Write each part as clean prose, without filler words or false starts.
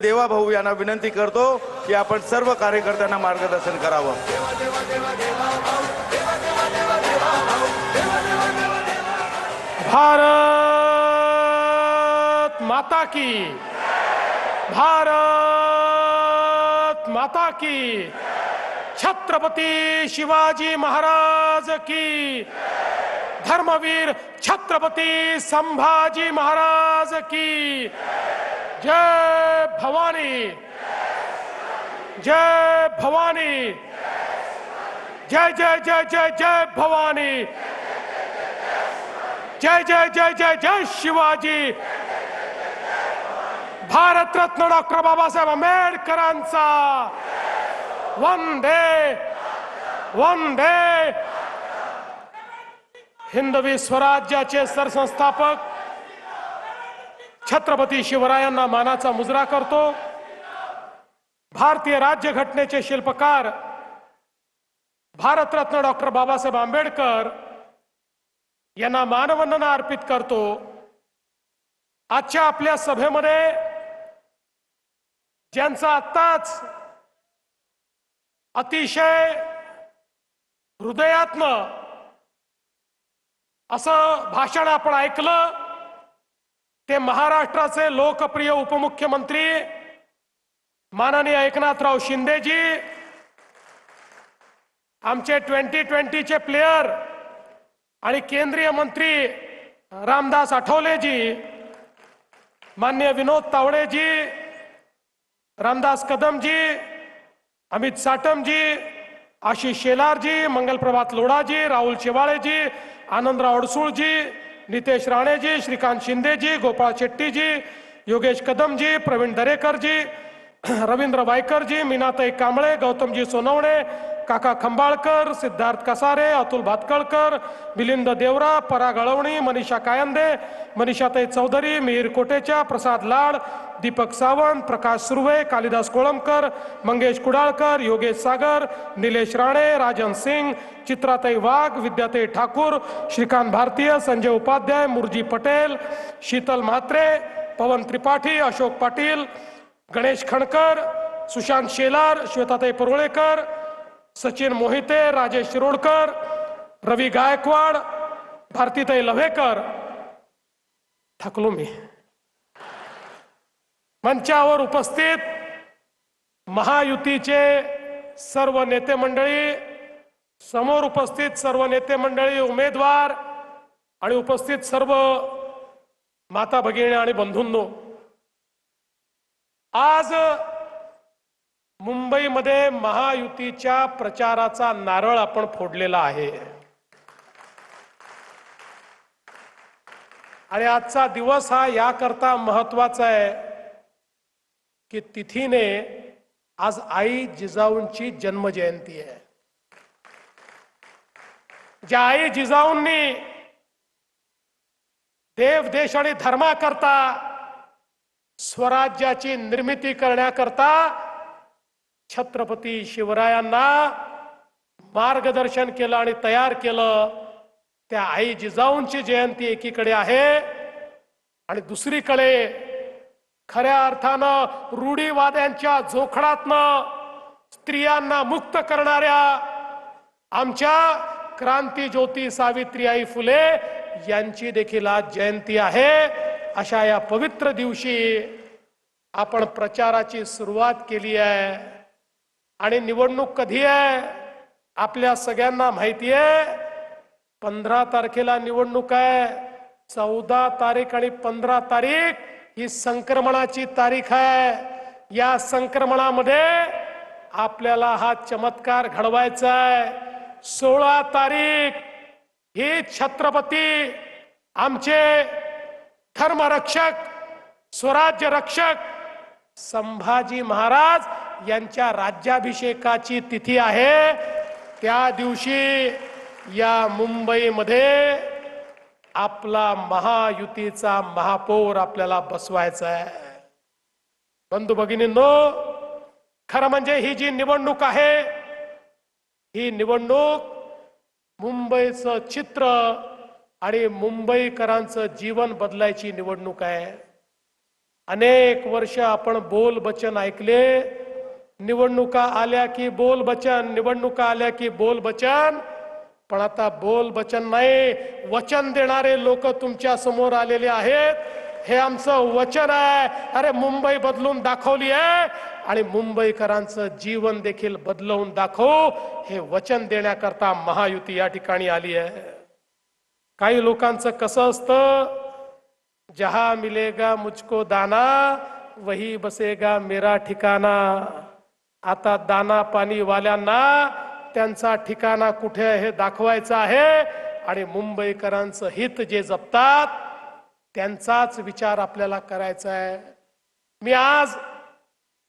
देवा भाऊ यांना विनंती करतो की आपण सर्व कार्यकर्त्यांना मार्गदर्शन करावं। भारत माता की, भारत माता की, छत्रपति शिवाजी महाराज की, धर्मवीर छत्रपति संभाजी महाराज की जय भवानी, जय भवानी, जय जय जय जय जय भवानी, जय जय जय जय जय शिवाजी। भारत रत्न डॉक्टर बाबासाहेब आंबेडकरांचा वंदे वंदे। हिंदवी स्वराज्याचे सरसंस्थापक छत्रपती शिवरायांना मानाचा मुजरा करतो। भारतीय राज्यघटनेचे शिल्पकार भारतरत्न डॉक्टर बाबासाहेब आंबेडकर यांना मानवंदना अर्पित करतो। आजच्या आपल्या सभेमध्ये ज्यांचा आत्ताच अतिशय हृदयात्म असं भाषण आपण ऐकलं ते महाराष्ट्राचे लोकप्रिय उपमुख्यमंत्री माननीय एकनाथराव शिंदेजी, आमचे 2020 चे प्लेयर आणि केंद्रीय मंत्री रामदास आठवलेजी, माननीय विनोद तावडेजी, रामदास कदमजी, अमित साटमजी, आशिष शेलारजी, मंगलप्रभात लोढाजी, राहुल शेवाळेजी, आनंदराव अडसूळजी, नितेश राणेजी, श्रीकांत शिंदेजी, गोपाळ शेट्टीजी, योगेश कदमजी, प्रवीण दरेकरजी, रवींद्र वायकरजी, मीनाताई कांबळे, गौतमजी सोनवणे, काका खंबाळकर, सिद्धार्थ कसारे, अतुल भातकळकर, मिलिंद देवरा, पराग अळवणी, मनीषा कायंदे, मनीषाताई चौधरी, मिहीर कोटेचा, प्रसाद लाड, दीपक सावंत, प्रकाश सुर्वे, कालिदास कोळंबकर, मंगेश कुडाळकर, योगेश सागर, निलेश राणे, राजन सिंग, चित्राताई वाघ, विद्याताई ठाकूर, श्रीकांत भारतीय, संजय उपाध्याय, मुरजी पटेल, शीतल म्हात्रे, पवन त्रिपाठी, अशोक पाटील, गणेश खणकर, सुशांत शेलार, श्वेताताई परुळेकर, सचिन मोहिते, राजेश शिरोडकर, रवी गायकवाड, भारतीताई लव्हेकर, थकलो मी। मंचावर उपस्थित महायुतीचे सर्व नेते मंडळी, समोर उपस्थित सर्व नेते मंडळी, उमेदवार आणि उपस्थित सर्व माता भगिनी आणि बंधूंनो, आज मुंबईमध्ये महायुतीच्या प्रचाराचा नारळ आपण फोडलेला आहे आणि आजचा दिवस हा याकरता महत्वाचा आहे की तिथीने आज आई जिजाऊंची जन्मजयंती आहे। ज्या आई जिजाऊंनी देव देश आणि धर्माकरता, स्वराज्याची निर्मिती करण्याकरता छत्रपती शिवरायांना मार्गदर्शन केलं आणि तयार केलं, त्या आई जिजाऊंची जयंती एकीकडे आहे आणि दुसरीकडे खऱ्या अर्थानं रूढीवाद्यांच्या जोखडातनं स्त्रियांना मुक्त करणाऱ्या आमच्या क्रांतीज्योती सावित्रीबाई फुले यांची देखील आज जयंती आहे। अशा या पवित्र दिवशी आपण प्रचाराची सुरुवात केली आहे आणि निवडणूक कधी आहे आपल्या सगळ्यांना माहिती आहे। 15 तारखेला निवडणूक आहे, 14 तारीख आणि 15 तारीख ही संक्रमणाची तारीख आहे। या संक्रमणामध्ये आपल्याला हा चमत्कार घडवायचा आहे। 16 तारीख ही छत्रपती आमचे धर्मरक्षक, स्वराज्य रक्षक संभाजी महाराज यांच्या राज्याभिषेकाची तिथी आहे। त्या दिवशी या मुंबईमध्ये आपला महायुतीचा महापौर आपल्याला बसवायचा आहे। बंधू भगिनींनो, खरं म्हणजे ही जी निवडणूक आहे, ही निवडणूक मुंबईचं चित्र आणि मुंबईकरांचं जीवन बदलायची निवडणूक आहे। अनेक वर्ष आपण बोल बचन ऐकले, निवडणुका आल्या की बोल बचन, निवडणुका आल्या की बोल बचन. पण आता बोल बचन नाही, वचन देणारे लोक तुमच्या समोर आलेले आहेत. हे आमचं वचन आहे. अरे मुंबई बदलून दाखवली आहे आणि मुंबईकरांचं जीवन देखील बदलवून दाखवू, हे वचन देण्याकरता महायुती या ठिकाणी आली आहे. काही लोकांचं कसं असतं, जहां मिलेगा मुझको दाना वही बसेगा मेरा ठिकाणा. आता दाना पाणी वाल्यांना त्यांचा ठिकाणा कुठे आहे हे दाखवायचं आहे आणि मुंबईकरांचं हित जे जपतात त्यांचाच विचार आपल्याला करायचा आहे. मी आज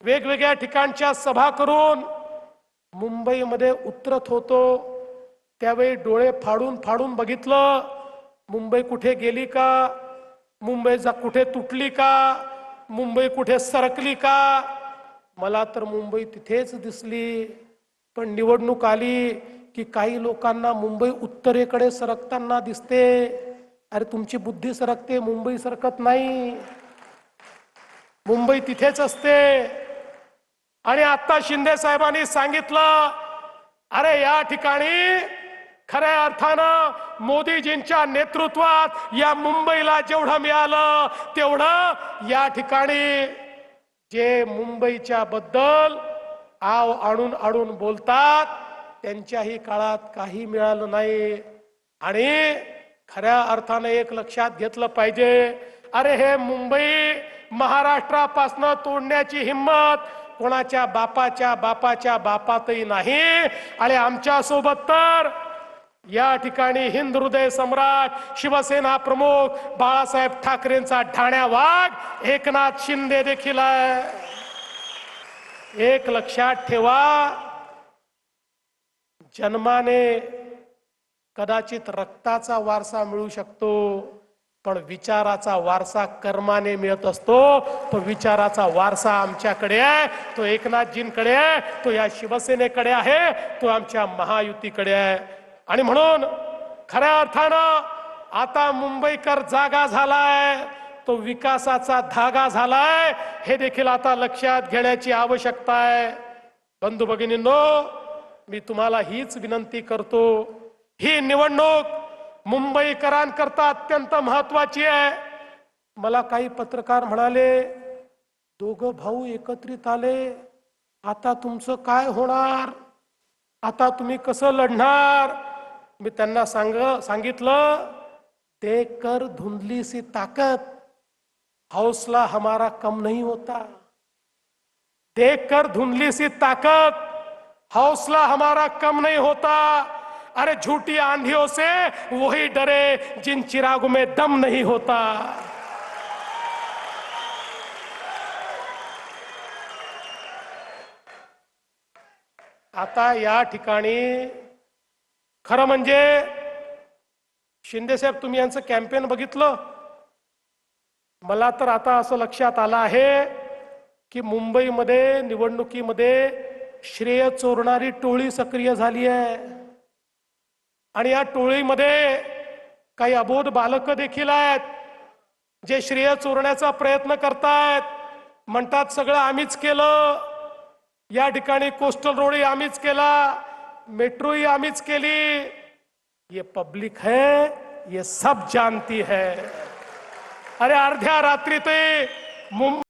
वेगवेगळ्या ठिकाणच्या सभा करून मुंबईमध्ये उतरत होतो, त्यावेळी डोळे फाडून फाडून बघितलं, मुंबई कुठे गेली का, मुंबई कुठे तुटली का, मुंबई कुठे सरकली का. मला तर मुंबई तिथेच दिसली. पण निवडणूक आली की काही लोकांना मुंबई उत्तरेकडे सरकताना दिसते. अरे तुमची बुद्धी सरकते, मुंबई सरकत नाही. मुंबई तिथेच असते. आणि आता शिंदे साहेबांनी सांगितलं, अरे या ठिकाणी खऱ्या अर्थानं मोदीजींच्या नेतृत्वात या मुंबईला जेवढं मिळालं तेवढं या ठिकाणी जे मुंबईच्या बद्दल आव आणून आणून बोलतात त्यांच्याही काळात काही मिळालं नाही. आणि खऱ्या अर्थानं एक लक्षात घेतलं पाहिजे, अरे हे मुंबई महाराष्ट्रापासनं तोडण्याची हिम्मत कोणाच्या बापाच्या बापाच्या बापातही नाही. आणि आमच्या सोबत तर या ठिकाणी हिंद हृदय सम्राट शिवसेना प्रमुख बाळासाहेब ठाकरेंचा ठाण्या वाघ एकनाथ शिंदे देखील आहे. एक लक्षात ठेवा, जन्माने कदाचित रक्ताचा वारसा मिळू शकतो, पण विचाराचा वारसा कर्माने मिळत असतो. तो विचाराचा वारसा आमच्याकडे आहे, तो एकनाथजींकडे आहे, तो या शिवसेनेकडे आहे, तो आमच्या महायुतीकडे आहे. आणि म्हणून खऱ्या अर्थानं आता मुंबईकर जागा झालाय, तो विकासाचा धागा झालाय, हे देखील आता लक्षात घेण्याची आवश्यकता आहे. बंधू भगिनींनो, मी तुम्हाला हीच विनंती करतो, ही निवडणूक मुंबईकरांकरता अत्यंत महत्वाची आहे. मला काही पत्रकार म्हणाले, दोघं भाऊ एकत्रित आले, आता तुमचं काय होणार, आता तुम्ही कसं लढणार. मी त्यांना सांगितलं, देखकर धुंधली सी ताकत हौसला हमारा कम नहीं होता. देखकर धुंधली सी ताकत हौसला हमारा कम नहीं होता. अरे झूठी आंधियों से वही डरे जिन चिरागों में दम नहीं होता. आता या ठिकाणी खरं म्हणजे शिंदे साहेब, तुम्ही यांचं कॅम्पेन बघितलं, मला तर आता असं लक्षात आलं आहे की मुंबईमध्ये निवडणुकीमध्ये श्रेय चोरणारी टोळी सक्रिय झाली आहे. आणि या टोळीमध्ये काही अबोध बालक देखील आहेत जे श्रेय चोरण्याचा प्रयत्न करतायत. म्हणतात सगळं आम्हीच केलं, या ठिकाणी कोस्टल रोड आम्हीच केला, मेट्रो ही आम्हीच केली. ये पब्लिक है, ये सब जानती है. अरे अर्ध्या रात्री ते मुंबई